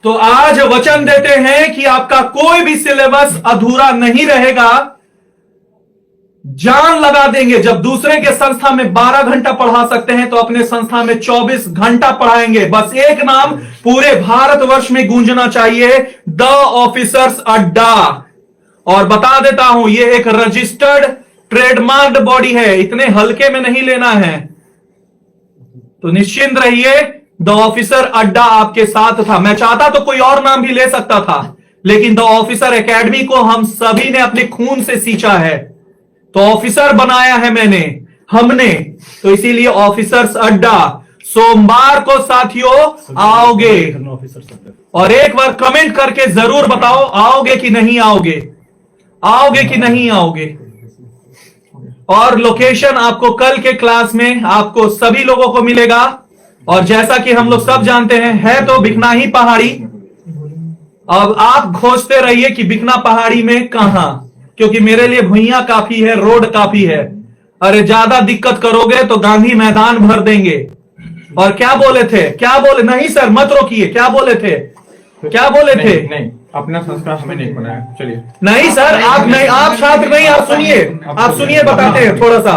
तो आज वचन देते हैं कि आपका कोई भी सिलेबस अधूरा नहीं रहेगा। जान लगा देंगे। जब दूसरे के संस्था में 12 घंटा पढ़ा सकते हैं, तो अपने संस्था में 24 घंटा पढ़ाएंगे। बस एक नाम पूरे भारतवर्ष में गूंजना चाहिए, द ऑफिसर्स अड्डा। और बता देता हूं, ये एक रजिस्टर्ड ट्रेडमार्क्ड बॉडी है, इतने हल्के में नहीं लेना है। तो निश्चिंत रहिए, द ऑफिसर अड्डा आपके साथ था। मैं चाहता तो कोई और नाम भी ले सकता था, लेकिन द ऑफिसर एकेडमी को हम सभी ने अपने खून से सींचा है, तो ऑफिसर बनाया है हमने। तो इसीलिए ऑफिसर्स अड्डा सोमवार को साथियों आओगे। और एक बार कमेंट करके जरूर बताओ, आओगे कि नहीं आओगे, आओगे कि नहीं आओगे। और लोकेशन आपको कल के क्लास में आपको सभी लोगों को मिलेगा। और जैसा कि हम लोग सब जानते हैं, है तो बिकनाही पहाड़ी। अब आप खोजते रहिए कि बिकना पहाड़ी में कहां, क्योंकि मेरे लिए भुइयां काफी है, रोड काफी है। अरे ज्यादा दिक्कत करोगे तो गांधी मैदान भर देंगे। और क्या बोले थे, क्या बोले? नहीं सर मत रोकिए, क्या बोले थे, क्या बोले थे? नहीं, नहीं, अपना संस्कार हमें नहीं बनाया। चलिए। नहीं सर, आप नहीं, आप छात्र नहीं, आप सुनिए, आप सुनिए, बताते हैं थोड़ा सा।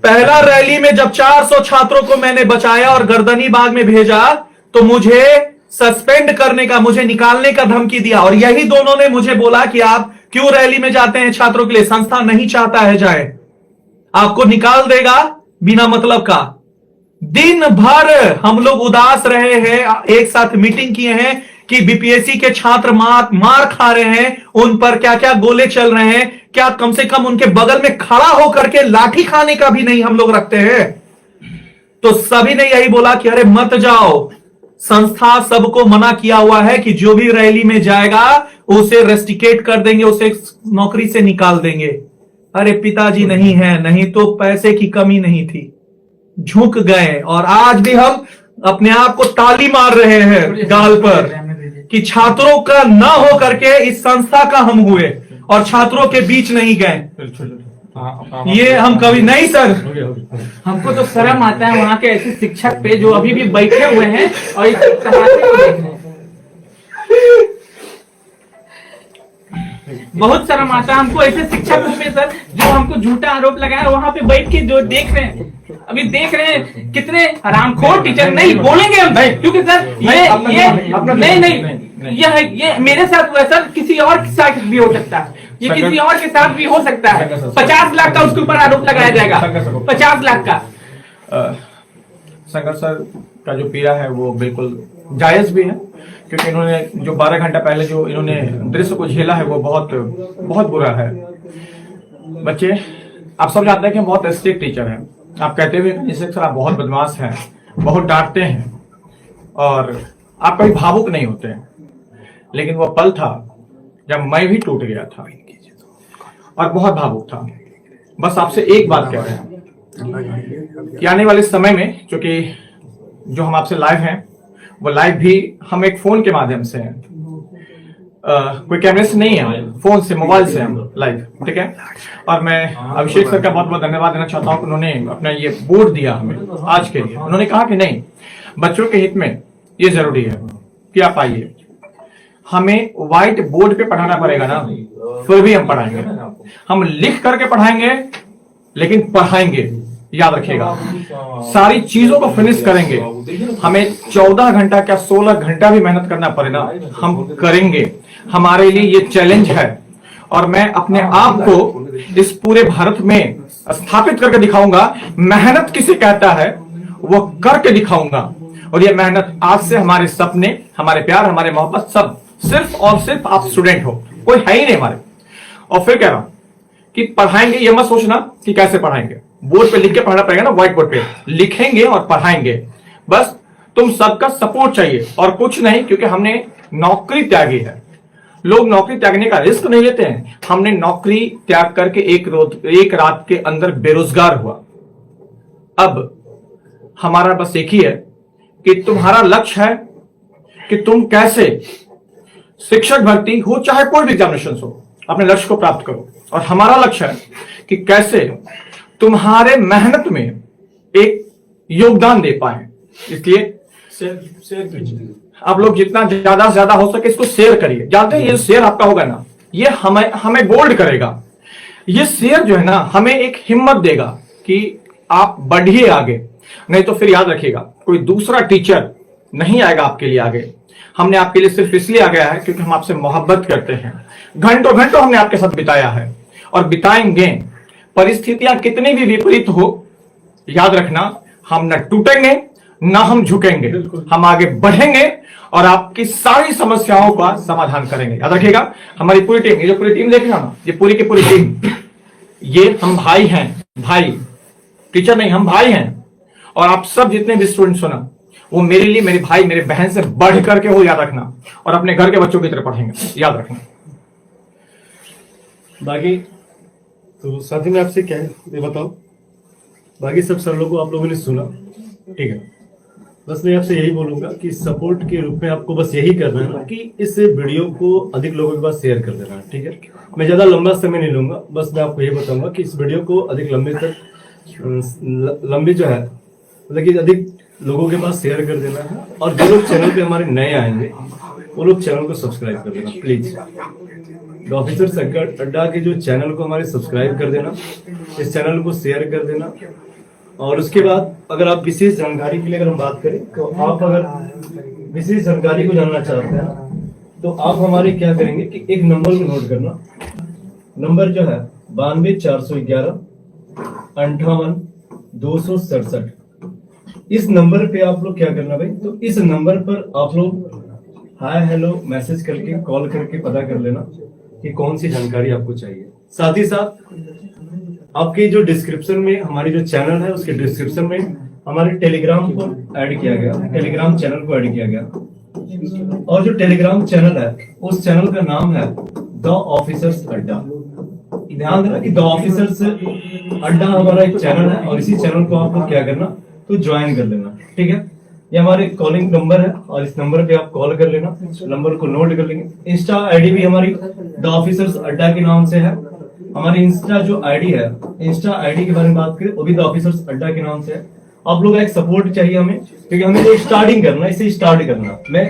पहला रैली में जब 400 छात्रों को मैंने बचाया और गर्दनी बाग में भेजा तो मुझे सस्पेंड करने का, मुझे निकालने का धमकी दिया। और यही दोनों ने मुझे बोला कि आप क्यों रैली में जाते हैं छात्रों के लिए, संस्था नहीं चाहता है जाए, आपको निकाल देगा बिना मतलब का। दिन भर हम लोग उदास रहे हैं, एक साथ मीटिंग किए हैं कि बीपीएससी के छात्र मार खा रहे हैं, उन पर क्या क्या गोले चल रहे हैं, क्या कम से कम उनके बगल में खड़ा होकर के लाठी खाने का भी नहीं हम लोग रखते हैं। तो सभी ने यही बोला कि अरे मत जाओ, संस्था सबको मना किया हुआ है कि जो भी रैली में जाएगा उसे रेस्टिकेट कर देंगे, उसे नौकरी से निकाल देंगे। अरे पिताजी नहीं है, नहीं तो पैसे की कमी नहीं थी, झुक गए। और आज भी हम अपने आप को ताली मार रहे हैं गाल पर कि छात्रों का ना हो करके इस संस्था का हम हुए और छात्रों के बीच नहीं गए। ये हम कभी नहीं सर, हमको तो शर्म आता है वहाँ के ऐसे शिक्षक पे जो अभी भी बैठे हुए हैं और इस तमाशे को देख रहे हैं। बहुत शर्म आता है हमको ऐसे शिक्षक पे सर, जो हमको झूठा आरोप लगाया, वहाँ पे बैठ के जो देख रहे हैं, अभी देख रहे हैं कितने हरामखोर टीचर। नहीं बोलेंगे हम क्योंकि सर ये नहीं, ये मेरे साथ हुआ सर, किसी और के साथ भी हो सकता है, ये किसी और के साथ भी हो सकता है। 50 लाख का उसके ऊपर आरोप लगाया जाएगा, 50 लाख का। शंकर सर का जो पीड़ा है वो बिल्कुल जायज भी है, क्योंकि इन्होंने जो 12 घंटा पहले जो इन्होंने दृश्य को झेला है वो बहुत बहुत बुरा है। बच्चे, आप सब जानते हैं कि हम बहुत स्ट्रिक्ट टीचर हैं। आप कहते हुए सर आप बहुत बदमाश हैं, बहुत डांटते हैं और आप कभी भावुक नहीं होते हैं, लेकिन वो पल था जब मैं भी टूट गया था और बहुत भावुक था। बस आपसे एक बात कह रहे हैं कि आने वाले समय में, क्योंकि जो हम आपसे लाइव हैं वो लाइव भी हम एक फोन के माध्यम से हैं, कोई कैमरे से नहीं है, फोन से, मोबाइल से हम लाइव, ठीक है। और मैं अभिषेक सर का बहुत बहुत धन्यवाद देना चाहता हूं कि उन्होंने अपना ये बोर्ड दिया हमें आज के लिए। उन्होंने कहा कि नहीं, बच्चों के हित में ये जरूरी है कि आप आइए, हमें व्हाइट बोर्ड पे पढ़ाना पड़ेगा ना, फिर भी हम पढ़ाएंगे, हम लिख करके पढ़ाएंगे लेकिन पढ़ाएंगे, याद रखिएगा। सारी चीजों को फिनिश करेंगे, हमें 14 घंटा क्या 16 घंटा भी मेहनत करना पड़े ना, हम करेंगे। हमारे लिए ये चैलेंज है और मैं अपने आप को इस पूरे भारत में स्थापित करके दिखाऊंगा। मेहनत किसे कहता है वो करके दिखाऊंगा। और ये मेहनत आज से हमारे सपने, हमारे प्यार, हमारे मोहब्बत सब सिर्फ और सिर्फ आप स्टूडेंट हो, कोई है ही नहीं हमारे। और फिर कह रहा हूं कि पढ़ाएंगे, ये मत सोचना कि कैसे पढ़ाएंगे, बोर्ड पे लिख के पढ़ना पड़ेगा ना, व्हाइट बोर्ड पे लिखेंगे और पढ़ाएंगे। बस तुम सबका सपोर्ट चाहिए और कुछ नहीं, क्योंकि हमने नौकरी त्यागी है। लोग नौकरी त्यागने का रिस्क नहीं लेते हैं, हमने नौकरी त्याग करके एक रात के अंदर बेरोजगार हुआ। अब हमारा बस एक ही है कि तुम्हारा लक्ष्य है कि तुम कैसे शिक्षक भर्ती हो, चाहे कोई भी एग्जामिनेशन हो, अपने लक्ष्य को प्राप्त करो। और हमारा लक्ष्य है कि कैसे तुम्हारे मेहनत में एक योगदान दे पाए। इसलिए आप लोग जितना ज्यादा से ज्यादा हो सके इसको शेयर करिए। जानते हैं ये शेयर आपका होगा ना, ये हमें बोल्ड करेगा। ये शेयर जो है ना हमें एक हिम्मत देगा कि आप बढ़िए आगे। नहीं तो फिर याद रखिएगा, कोई दूसरा टीचर नहीं आएगा आपके लिए आगे। हमने आपके लिए सिर्फ इसलिए आ गया है क्योंकि हम आपसे मोहब्बत करते हैं। घंटों घंटों हमने आपके साथ बिताया है और बिताएंगे। परिस्थितियां कितनी भी विपरीत हो, याद रखना, हम न टूटेंगे ना हम झुकेंगे, हम आगे बढ़ेंगे और आपकी सारी समस्याओं का समाधान करेंगे। याद रखिएगा, हमारी पूरी टीम, ये जो पूरी टीम देख रहे हो ना, ये पूरी की पूरी टीम, ये हम भाई हैं, भाई, टीचर नहीं, हम भाई हैं। और आप सब जितने भी स्टूडेंट्स हो ना, वो मेरे लिए मेरे भाई, मेरे बहन से बढ़ करके हो, याद रखना। और अपने घर के बच्चों की तरह पढ़ेंगे, याद रखना। बाकी तो साथी में आपसे क्या है ये बताओ, बाकी सब सर लोगों को आप लोगों ने सुना, ठीक है। बस मैं आपसे यही बोलूंगा कि सपोर्ट के रूप में आपको बस यही करना है ना कि इस वीडियो को अधिक लोगों के पास शेयर कर देना है, ठीक है। मैं ज्यादा लंबा समय नहीं लूंगा, बस मैं आपको ये बताऊंगा कि इस वीडियो को अधिक लंबी जो है, मतलब कि अधिक लोगों के पास शेयर कर देना है, और जो लोग चैनल पे हमारे नए आएंगे वो लोग चैनल को सब्सक्राइब कर देना प्लीज। द ऑफिसर्स अड्डा के जो चैनल को हमारे सब्सक्राइब कर देना, इस चैनल को शेयर कर देना। और उसके बाद अगर आप विशेष जानकारी के लिए अगर हम बात करें तो आप अगर विशेष जानकारी को जानना चाहते हैं तो आप हमारे क्या करेंगे कि एक नंबर को नोट करना। नंबर जो है 92 411 58 267। इस नंबर पे आप लोग क्या करना भाई, तो इस नंबर पर आप लोग हाय हेलो मैसेज करके कॉल करके पता कर लेना कि कौन सी जानकारी आपको चाहिए। साथ ही साथ आपके जो डिस्क्रिप्शन में हमारी जो चैनल है उसके डिस्क्रिप्शन में हमारे टेलीग्राम को ऐड किया गया, टेलीग्राम चैनल को ऐड किया गया। और जो टेलीग्राम चैनल है उस चैनल का नाम है द ऑफिसर्स अड्डा। ध्यान देना कि द ऑफिसर्स अड्डा हमारा एक चैनल है और इसी चैनल को आप लोग क्या करना तो ज्वाइन कर लेना, ठीक है। ये हमारे कॉलिंग नंबर है और इस नंबर पे आप कॉल कर लेना, नंबर को नोट कर लेंगे। इंस्टा आईडी भी हमारी द ऑफिसर्स अड्डा के नाम से है। हमारी इंस्टा जो आईडी है, इंस्टा आईडी के बारे में बात करें वो भी द ऑफिसर्स अड्डा के नाम से है। आप लोग का एक सपोर्ट चाहिए हमें, क्योंकि हमें जो स्टार्टिंग करना, इसे स्टार्ट करना। मैं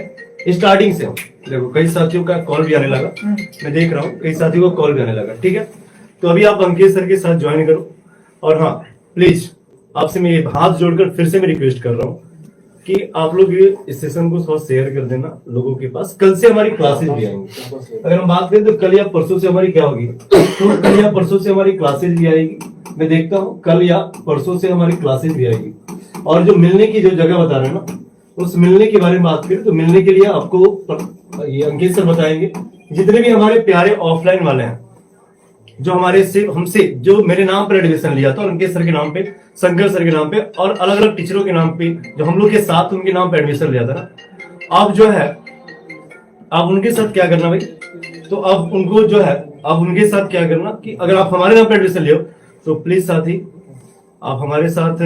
स्टार्टिंग से देखो कई साथियों का कॉल भी आने लगा, मैं देख रहा हूँ कई साथियों को कॉल भी आने लगा, ठीक है। तो अभी आप अंकित सर के साथ ज्वाइन करो। और हाँ प्लीज आपसे मैं ये हाथ जोड़कर फिर से मैं रिक्वेस्ट कर रहा हूँ कि आप लोग ये इस सेशन को थोड़ा शेयर कर देना लोगों के पास। कल से हमारी क्लासेस भी आएंगी। अगर हम बात करें तो कल या परसों से हमारी क्या होगी, तो कल या परसों से हमारी क्लासेस भी आएगी। मैं देखता हूँ कल या परसों से हमारी क्लासेस भी आएगी। और जो मिलने की जो जगह बता रहे हैं ना, उस मिलने के बारे में बात करें तो मिलने के लिए आपको ये अंकित सर बताएंगे। जितने भी हमारे प्यारे ऑफलाइन वाले हैं जो हमारे से हमसे जो मेरे नाम पर एडमिशन लिया था, अंकित सर के नाम पे, शंकर सर के नाम पे और अलग अलग टीचरों के नाम पे जो हम लोग के साथ उनके नाम पे एडमिशन लिया था ना, आप जो है आप उनके साथ क्या करना भाई, तो आप उनको जो है आप उनके साथ क्या करना कि अगर आप हमारे नाम पे एडमिशन लियो तो प्लीज साथी आप हमारे साथ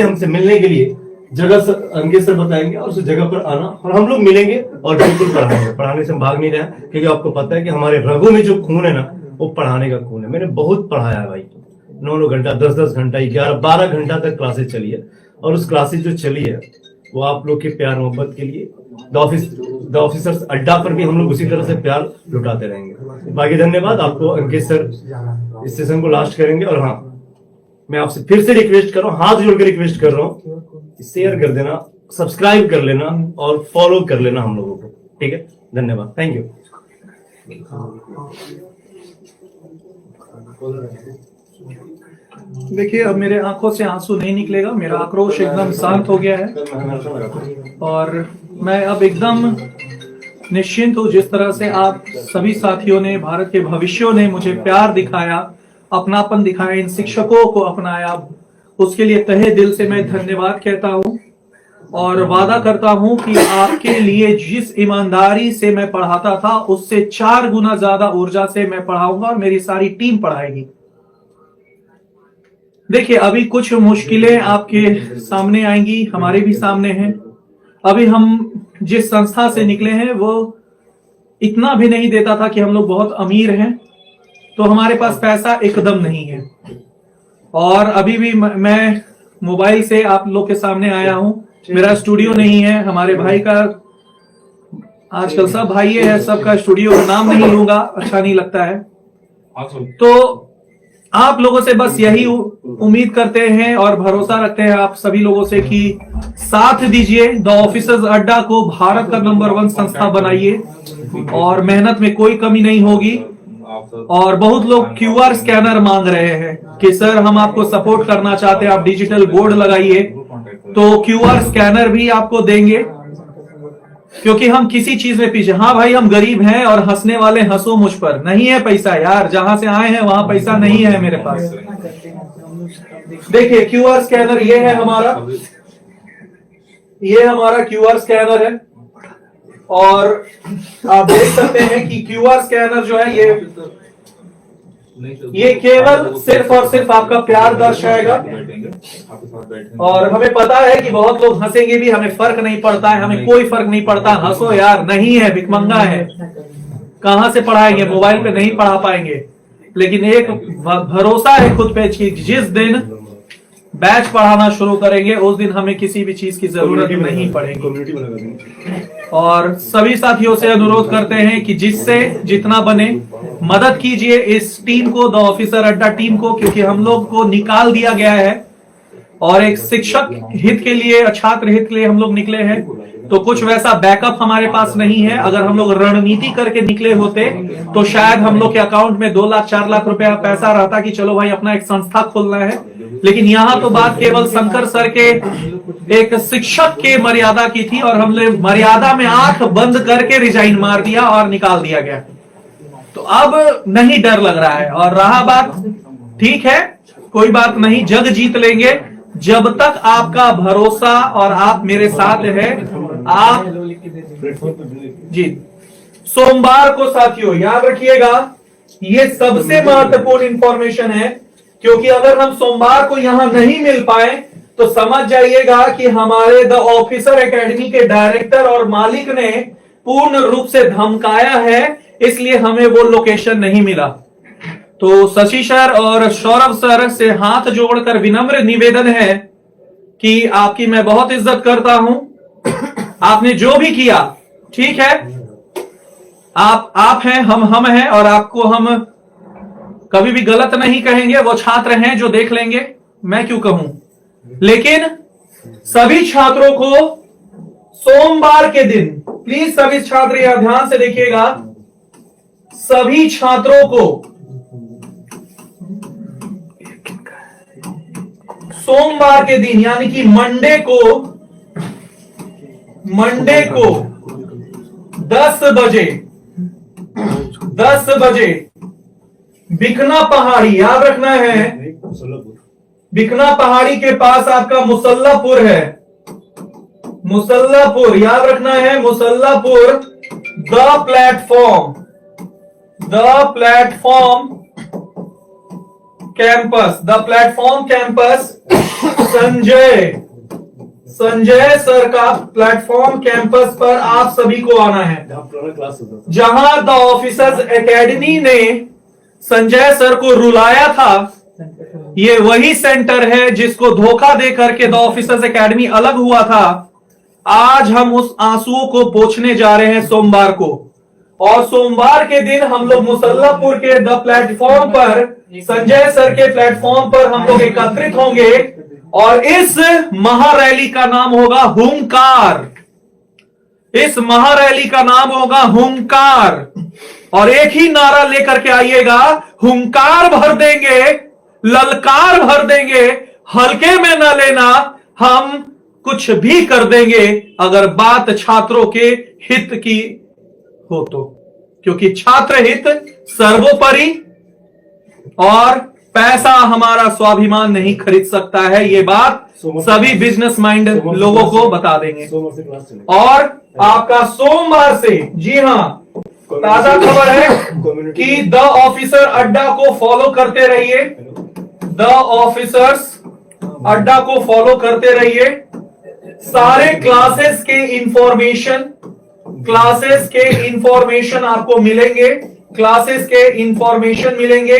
हमसे मिलने के लिए जगह अंकित सर बताएंगे और उस जगह पर आना और हम लोग मिलेंगे और बिल्कुल पढ़ाने से भाग नहीं रहे, क्योंकि आपको पता है कि हमारे रगों में जो खून है ना वो पढ़ाने का खून है। मैंने बहुत पढ़ाया है भाई, 9 घंटा 10 घंटा 11-12 घंटा तक क्लासेस चली है। और उस क्लासेस जो चली है वो आप लोग के प्यार मोहब्बत के लिए द ऑफिसर्स अड्डा पर भी हम लोग उसी तरह से प्यार लुटाते रहेंगे। बाकी धन्यवाद आपको। अंकित सर इस सेशन को लास्ट करेंगे। और हाँ मैं आपसे फिर से रिक्वेस्ट कर रहा हूँ, हाथ जोड़ के रिक्वेस्ट कर रहा हूँ, शेयर कर देना, सब्सक्राइब कर लेना और फॉलो कर लेना हम लोगों को, ठीक है। धन्यवाद, थैंक यू। देखिए अब मेरे आंखों से आंसू नहीं निकलेगा, मेरा आक्रोश एकदम शांत हो गया है और मैं अब एकदम निश्चिंत हूँ। जिस तरह से आप सभी साथियों ने, भारत के भविष्यों ने मुझे प्यार दिखाया, अपनापन दिखाया, इन शिक्षकों को अपनाया, उसके लिए तहे दिल से मैं धन्यवाद कहता हूँ। और वादा करता हूं कि आपके लिए जिस ईमानदारी से मैं पढ़ाता था उससे 4 गुना ज्यादा ऊर्जा से मैं पढ़ाऊंगा और मेरी सारी टीम पढ़ाएगी। देखिए अभी कुछ मुश्किलें आपके सामने आएंगी, हमारे भी सामने हैं। अभी हम जिस संस्था से निकले हैं वो इतना भी नहीं देता था कि हम लोग बहुत अमीर हैं, तो हमारे पास पैसा एकदम नहीं है। और अभी भी मैं मोबाइल से आप लोग के सामने आया हूं, मेरा स्टूडियो नहीं है। हमारे भाई का, आजकल सब भाई है, सबका स्टूडियो का नाम नहीं लूंगा, अच्छा नहीं लगता है। तो आप लोगों से बस यही उम्मीद करते हैं और भरोसा रखते हैं आप सभी लोगों से कि साथ दीजिए, द ऑफिसर्स अड्डा को भारत का नंबर 1 संस्था बनाइए और मेहनत में कोई कमी नहीं होगी। और बहुत लोग QR स्कैनर मांग रहे हैं कि सर हम आपको सपोर्ट करना चाहते हैं, आप डिजिटल बोर्ड लगाइए, तो QR स्कैनर भी आपको देंगे, क्योंकि हम किसी चीज में पीछे। हाँ भाई हम गरीब हैं और हंसने वाले हंसो मुझ पर, नहीं है पैसा यार, जहां से आए हैं वहां पैसा नहीं है मेरे पास। देखिए QR स्कैनर ये है हमारा, ये हमारा QR स्कैनर है और आप देख सकते हैं कि QR स्कैनर जो है ये केवल सिर्फ और सिर्फ आपका प्यार दर्शाएगा। और हमें पता है कि बहुत लोग हंसेंगे भी, हमें फर्क नहीं पड़ता है, हमें कोई फर्क नहीं पड़ता, हंसो यार, नहीं है भिखमंगा है, कहां से पढ़ाएंगे, मोबाइल पे नहीं पढ़ा पाएंगे। लेकिन एक भरोसा है खुद पे कि जिस दिन बैच पढ़ाना शुरू करेंगे, उस दिन हमें किसी भी चीज की जरूरत नहीं पड़ेगी। कम्युनिटी बना देंगे। और सभी साथियों से अनुरोध करते हैं कि जिससे जितना बने मदद कीजिए इस टीम को, द ऑफिसर अड्डा टीम को, क्योंकि हम लोग को निकाल दिया गया है और एक शिक्षक हित के लिए, छात्र हित के लिए हम लोग निकले हैं। तो कुछ वैसा बैकअप हमारे पास नहीं है। अगर हम लोग रणनीति करके निकले होते तो शायद हम लोग के अकाउंट में 2 लाख 4 लाख रुपया पैसा रहता कि चलो भाई अपना एक संस्था खोलना है। लेकिन यहाँ तो बात केवल शंकर सर के एक शिक्षक के मर्यादा की थी और हमने मर्यादा में आंख बंद करके रिजाइन मार दिया और निकाल दिया गया। तो अब नहीं डर लग रहा है। और रहा बात, ठीक है कोई बात नहीं, जग जीत लेंगे जब तक आपका भरोसा और आप मेरे साथ है। आप जी सोमवार को साथियों याद रखिएगा, ये सबसे महत्वपूर्ण इंफॉर्मेशन है, क्योंकि अगर हम सोमवार को यहां नहीं मिल पाए तो समझ जाइएगा कि हमारे द ऑफिसर एकेडमी के डायरेक्टर और मालिक ने पूर्ण रूप से धमकाया है, इसलिए हमें वो लोकेशन नहीं मिला। तो शशि सर और सौरभ सर से हाथ जोड़कर विनम्र निवेदन है कि आपकी मैं बहुत इज्जत करता हूं। आपने जो भी किया ठीक है, आप हैं, हम हैं, और आपको हम कभी भी गलत नहीं कहेंगे। वो छात्र हैं जो देख लेंगे, मैं क्यों कहूं। लेकिन सभी छात्रों को सोमवार के दिन, प्लीज सभी छात्र यहां ध्यान से देखिएगा, सभी छात्रों को सोमवार के दिन यानी कि मंडे को 10 बजे बिकना पहाड़ी, याद रखना है, बिकना पहाड़ी के पास आपका मुसल्लापुर है, मुसल्लापुर याद रखना है, Musallapur the platform campus Sanjay sir का प्लेटफॉर्म कैंपस पर आप सभी को आना है, जहां द ऑफिसर्स एकेडमी ने संजय सर को रुलाया था। ये वही सेंटर है जिसको धोखा दे करके द ऑफिसर्स एकेडमी अलग हुआ था। आज हम उस आंसुओं को पोंछने जा रहे हैं सोमवार को, और सोमवार के दिन हम लोग मुसल्लापुर के द प्लेटफॉर्म पर, संजय सर के प्लेटफॉर्म पर हम लोग एकत्रित होंगे और इस महारैली का नाम होगा हुंकार। इस महारैली का नाम होगा हुंकार, और एक ही नारा लेकर के आइएगा, हुंकार भर देंगे, ललकार भर देंगे, हल्के में न लेना, हम कुछ भी कर देंगे अगर बात छात्रों के हित की हो तो, क्योंकि छात्र हित सर्वोपरि और पैसा हमारा स्वाभिमान नहीं खरीद सकता है। ये बात सभी बिजनेस माइंड लोगों को बता देंगे। और आपका सोमवार से, जी हां, ताजा खबर है कि द ऑफिसर अड्डा को फॉलो करते रहिए, द ऑफिसर्स अड्डा को फॉलो करते रहिए। सारे क्लासेस के इंफॉर्मेशन आपको मिलेंगे, क्लासेस के इंफॉर्मेशन मिलेंगे।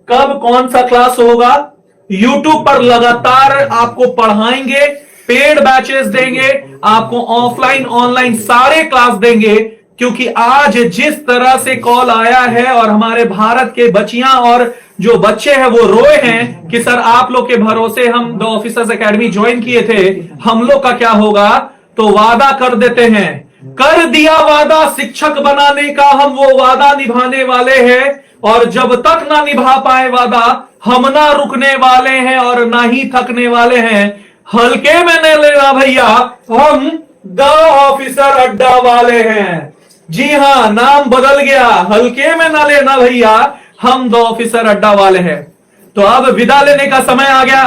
कब कौन सा क्लास होगा, YouTube पर लगातार आपको पढ़ाएंगे, पेड बैचेस देंगे, आपको ऑफलाइन ऑनलाइन सारे क्लास देंगे। क्योंकि आज जिस तरह से कॉल आया है और हमारे भारत के बच्चियां और जो बच्चे हैं वो रोए हैं कि सर आप लोग के भरोसे हम द ऑफिसर्स एकेडमी ज्वाइन किए थे, हम लोग का क्या होगा। तो वादा कर देते हैं, कर दिया वादा शिक्षक बनाने का, हम वो वादा निभाने वाले हैं, और जब तक ना निभा पाए वादा हम ना रुकने वाले हैं और ना ही थकने वाले हैं। हल्के में न लेना भैया, हम द ऑफिसर अड्डा वाले हैं। जी हां, नाम बदल गया, हल्के में न लेना भैया, हम द ऑफिसर अड्डा वाले हैं। तो अब विदा लेने का समय आ गया।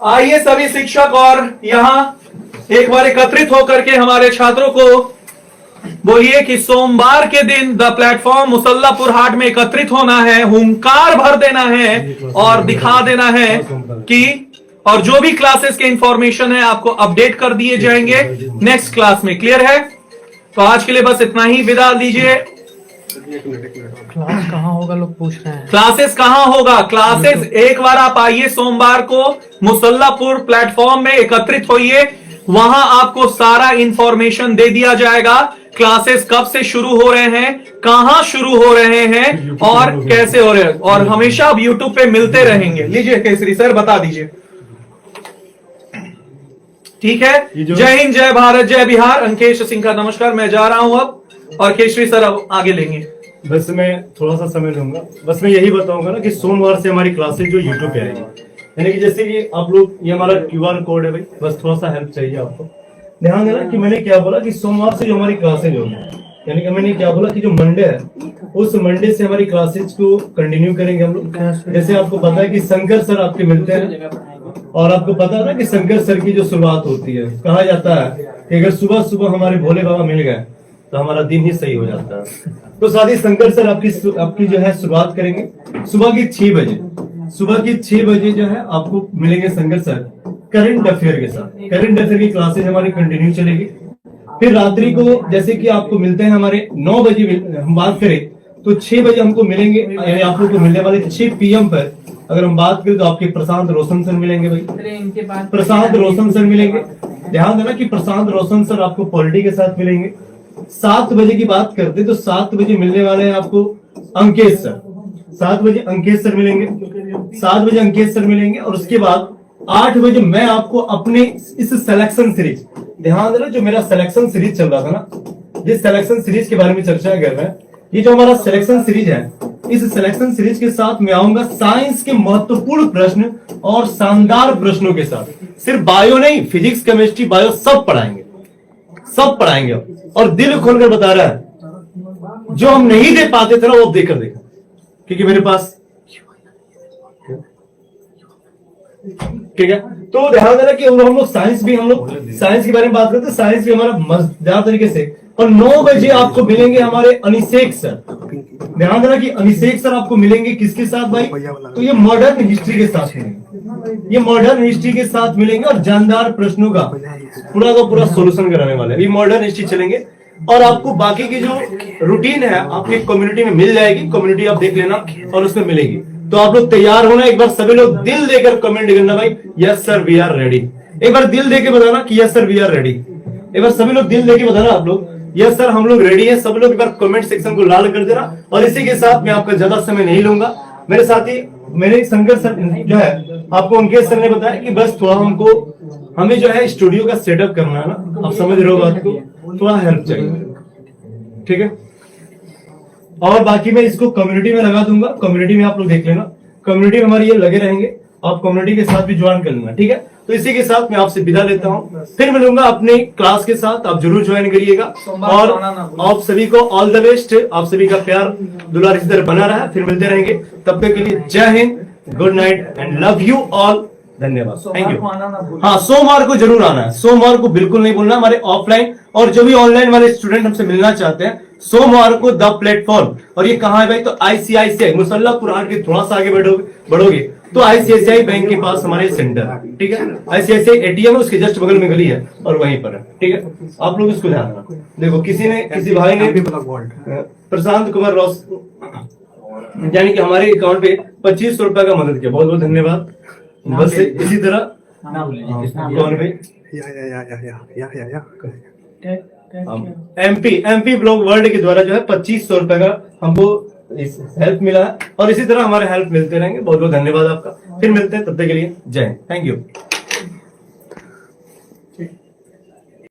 आइए सभी शिक्षक और यहां एक बार एकत्रित होकर के हमारे छात्रों को बोलिए कि सोमवार के दिन द प्लेटफॉर्म मुसल्लापुर हाट में एकत्रित होना है, हुंकार भर देना है और दिखा देना है कि, और जो भी क्लासेस के इंफॉर्मेशन है आपको अपडेट कर दिए जाएंगे नेक्स्ट क्लास में। क्लियर है? तो आज के लिए बस इतना ही, विदा दीजिए। क्लास कहाँ होगा लोग पूछ रहे हैं। क्लासेस कहाँ होगा? क्लासेस एक बार आप आइए सोमवार को मुसल्लापुर प्लेटफॉर्म में एकत्रित होइए, वहां आपको सारा इंफॉर्मेशन दे दिया जाएगा। क्लासेस कब से शुरू हो रहे हैं, कहां शुरू हो रहे हैं और कैसे हो रहे हैं, और हमेशा आप यूट्यूब पे मिलते रहेंगे। लीजिए केसरी सर बता दीजिए। ठीक है, जय हिंद, जय भारत, जय बिहार। अंकेश सिंह का नमस्कार। मैं जा रहा हूं अब, और केसरी सर अब आगे लेंगे। बस मैं थोड़ा सा समय लूंगा, बस मैं यही बताऊंगा ना कि सोमवार से हमारी क्लासेज जो यूट्यूब पे आएगी, यानी कि जैसे कि आप लोग, ये हमारा QR कोड है भाई, बस थोड़ा सा हेल्प चाहिए आपको। ध्यान देना कि मैंने क्या बोला कि सोमवार से जो हमारी क्लासेज होगी, यानी कि मैंने क्या बोला कि जो मंडे है उस मंडे से हमारी क्लासेज को कंटिन्यू करेंगे हम लोग। जैसे आपको पता है कि शंकर सर आपके मिलते हैं, और आपको पता है ना कि शंकर सर की जो शुरुआत होती है, कहा जाता है कि अगर सुबह सुबह हमारे भोले बाबा मिल गए तो हमारा दिन ही सही हो जाता है। तो साथ ही शंकर सर आपकी जो है शुरुआत करेंगे सुबह की 6 बजे। सुबह की 6 बजे जो है आपको मिलेंगे शंकर सर करंट अफेयर के साथ। करंट अफेयर की क्लासेज हमारी कंटिन्यू चलेगी। फिर रात्रि को जैसे कि आपको मिलते हैं हमारे 9 बजे, हम बात करें तो 6 बजे हमको मिलेंगे, यानी आप लोग को मिलने वाले 6 PM पर अगर हम बात करें तो आपके प्रशांत रोशन सर मिलेंगे भाई, प्रशांत रोशन सर मिलेंगे। ध्यान देना कि प्रशांत रोशन सर आपको पॉलिटी के साथ मिलेंगे। 7 बजे की बात करते तो 7 बजे मिलने वाले हैं आपको अंकेश सर। 7 बजे अंकेश सर मिलेंगे, 7 बजे अंकेश सर मिलेंगे। और उसके बाद 8 बजे मैं आपको अपने इस सिलेक्शन सीरीज, ध्यान देना जो मेरा सिलेक्शन सीरीज चल रहा था ना, जिस सिलेक्शन सीरीज के बारे में चर्चा कर रहे हैं, ये जो हमारा सिलेक्शन सीरीज है, इस सिलेक्शन सीरीज के साथ मैं आऊंगा साइंस के महत्वपूर्ण प्रश्न और शानदार प्रश्नों के साथ। सिर्फ बायो नहीं, फिजिक्स, केमिस्ट्री, बायो सब पढ़ाएंगे, सब पढ़ाएंगे। और दिल खोलकर बता रहा है, जो हम नहीं दे पाते थे ना वो देकर देखा, क्योंकि मेरे पास, ठीक है। तो ध्यान देना कि हम लोग साइंस के बारे में बात करते हैं। साइंस भी हमारा मजेदार तरीके से। और 9 बजे आपको मिलेंगे हमारे अनिशेक सर। ध्यान देना कि अनिशेक सर आपको मिलेंगे किसके साथ भाई? तो ये मॉडर्न हिस्ट्री के साथ मिलेंगे, ये मॉडर्न हिस्ट्री के साथ मिलेंगे और जानदार प्रश्नों का पूरा सोल्यूशन कराने वाले हैं। ये मॉडर्न हिस्ट्री चलेंगे और आपको बाकी की जो रूटीन है आपकी कम्युनिटी में मिल जाएगी। कम्युनिटी आप देख लेना और उसमें मिलेगी। तो आप लोग तैयार होना, एक बार सभी लोग दिल देकर कमेंट करना भाई, yes sir we are ready. एक बार दिल देके बताना कि yes sir we are ready. एक बार सभी लोग दिल देके बताना आप लोग, यस सर हम लोग रेडी हैं। सब लोग एक बार कमेंट सेक्शन को लाल कर देना। और इसी के साथ मैं आपका ज्यादा समय नहीं लूंगा। मेरे साथी मेरे शंकर सर जो है, आपको उनके सर ने बताया कि बस थोड़ा हमें जो है स्टूडियो का सेटअप करना है ना, आप समझ रहे हो बात को, थोड़ा हेल्प चाहिए, ठीक है। और बाकी मैं इसको कम्युनिटी में लगा दूंगा, कम्युनिटी में आप लोग देख लेना, कम्युनिटी में हमारे ये लगे रहेंगे, आप कम्युनिटी के साथ भी ज्वाइन कर लेना, ठीक है। तो इसी के साथ मैं आपसे विदा लेता हूँ, फिर मिलूंगा अपने क्लास के साथ, आप जरूर ज्वाइन करिएगा। और आप सभी को ऑल द बेस्ट, आप सभी का प्यार दुलार इसी तरह बना रहा है, फिर मिलते रहेंगे। तब तक के लिए जय Hind, good night and love you all, धन्यवाद, थैंक यू। हाँ, सोमवार को जरूर आना है, सोमवार को बिल्कुल नहीं भूलना। हमारे ऑफलाइन और जो भी ऑनलाइन वाले स्टूडेंट हमसे मिलना चाहते हैं, सोमवार को द प्लेटफॉर्म। और ये कहाँ है भाई? तो ICICI मुसल्लापुर आठ के थोड़ा सा आगे बढ़ोगे तो ICICI बैंक के पास हमारे सेंटर है, ठीक है। ICICI ATM है, उसके जस्ट बगल में गली है और वहीं पर है, ठीक है। आप लोग इसको ध्यान रखना। देखो किसी भाई ने प्रशांत कुमार रॉस यानी कि हमारे अकाउंट पे 2500 रुपए का मदद किया, बहुत बहुत धन्यवाद। बस इसी तरह अकाउंट पे MP ब्लॉग वर्ल्ड के द्वारा जो है 2500 रुपए का हमको हेल्प मिला है और इसी तरह हमारे हेल्प मिलते रहेंगे। बहुत बहुत धन्यवाद आपका। फिर मिलते हैं, तब तक के लिए जय हिंद, थैंक यू।